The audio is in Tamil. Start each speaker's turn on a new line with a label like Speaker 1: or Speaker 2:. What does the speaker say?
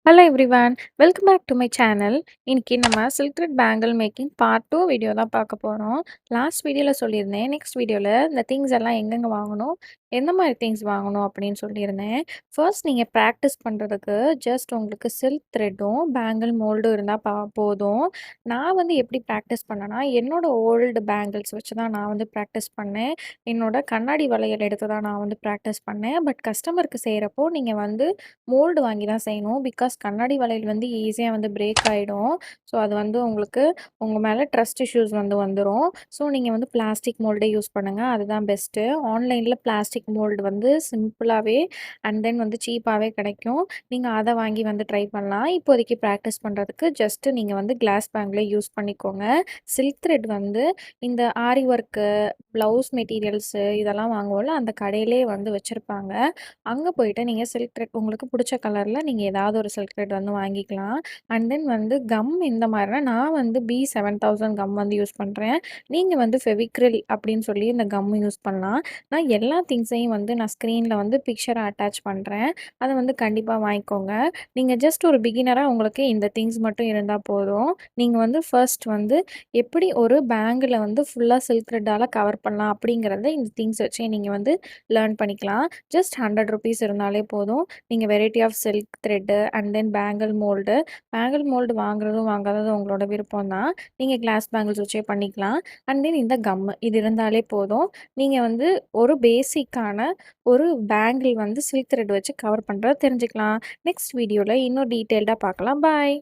Speaker 1: Hello everyone, welcome back to my channel. இன்னைக்கு நம்ம silk thread bangle making part 2 video தான் பார்க்க போகிறோம். லாஸ்ட் வீடியோவில் சொல்லியிருந்தேன், நெக்ஸ்ட் வீடியோவில் இந்த திங்ஸ் எல்லாம் எங்கெங்கே வாங்கணும், எந்த மாதிரி திங்ஸ் வாங்கணும் அப்படின்னு சொல்லியிருந்தேன். ஃபர்ஸ்ட் நீங்கள் ப்ராக்டிஸ் பண்ணுறதுக்கு ஜஸ்ட் உங்களுக்கு சில்க் த்ரெட்டும் பேங்கிள் மோல்டும் இருந்தால் போதும். நான் வந்து எப்படி ப்ராக்டிஸ் பண்ணேன்னா, என்னோட ஓல்டு பேங்கிள்ஸ் வச்சு தான் நான் வந்து ப்ராக்டிஸ் பண்ணேன். என்னோட கண்ணாடி வளையல் எடுத்து தான் நான் வந்து ப்ராக்டிஸ் பண்ணேன். பட் கஸ்டமருக்கு செய்கிறப்போ நீங்கள் வந்து மோல்டு வாங்கி தான் செய்யணும். பிகாஸ் கண்ணாடி வளையல் வந்து ஈஸியா வந்து பிரேக் ஆயிடும். ஸோ அது வந்து உங்களுக்கு உங்க மேல ட்ரஸ்ட் இஷ்யூஸ் வந்து வந்துரும். ஸோ நீங்க வந்து பிளாஸ்டிக் மோல்டே யூஸ் பண்ணுங்க. அதுதான் பெஸ்ட்டு. ஆன்லைன்ல பிளாஸ்டிக் மோல்டு வந்து சிம்பிளாவே அண்ட் தென் வந்து சீப்பாவே கிடைக்கும். நீங்க அத வாங்கி வந்து ட்ரை பண்ணலாம். இப்போதைக்கு பிராக்டிஸ் பண்றதுக்கு ஜஸ்ட் நீங்க வந்து கிளாஸ் பேங்கிலே யூஸ் பண்ணிக்கோங்க. சில்க் த்ரெட் வந்து இந்த ஆரி ஒர்க்கு, ப்ளவுஸ் மெட்டீரியல்ஸு இதெல்லாம் வாங்குவோம்ல, அந்த கடையிலே வந்து வச்சிருப்பாங்க. அங்க போயிட்டு நீங்க சில்க் த்ரெட் உங்களுக்கு புடிச்ச கலர்ல நீங்க ஏதாவது ஒரு சில்க் த்ரெட் வந்து வாங்கிக்கலாம். அண்ட் தென் வந்து கம் இந்த மாதிரினா நான் வந்து B7000 கம் வந்து யூஸ் பண்றேன். நீங்க வந்து ஃபெவிக்ரில் அப்படின்னு சொல்லி இந்த கம் யூஸ் பண்ணலாம். நான் எல்லா திங்ஸையும் வந்து நான் ஸ்க்ரீன்ல வந்து பிக்சரா அட்டாச் பண்றேன். அத வந்து கண்டிப்பா வாங்கிக்கோங்க. நீங்க ஜஸ்ட் ஒரு பிகினரா உங்களுக்கு இந்த திங்ஸ் மட்டும் இருந்தா போதும். நீங்க வந்து ஃபர்ஸ்ட் வந்து எப்படி ஒரு பேங்கில வந்து ஃபுல்லா சில்க் த்ரெட்டால கவர் பண்ணலாம் அப்படிங்கிறத இந்த திங்ஸ் வச்சே நீங்க வந்து லேர்ன் பண்ணிக்கலாம். ஜஸ்ட் ₹100 இருந்தாலே போதும். நீங்க variety of silk thread and then bangle mould வாங்குறதும் வாங்காததும் உங்களோட விருப்பம் தான். நீங்க கிளாஸ் பேங்கிள்ஸ் வச்சே பண்ணிக்கலாம். அண்ட் தென் இந்த கம்மு இது இருந்தாலே போதும். நீங்க வந்து ஒரு பேசிக்கான ஒரு பேங்கிள் வந்து சில்க் த்ரெட் வச்சு கவர் பண்றத தெரிஞ்சுக்கலாம். நெக்ஸ்ட் வீடியோல இன்னும் டீட்டெயில்டா பார்க்கலாம். பாய்.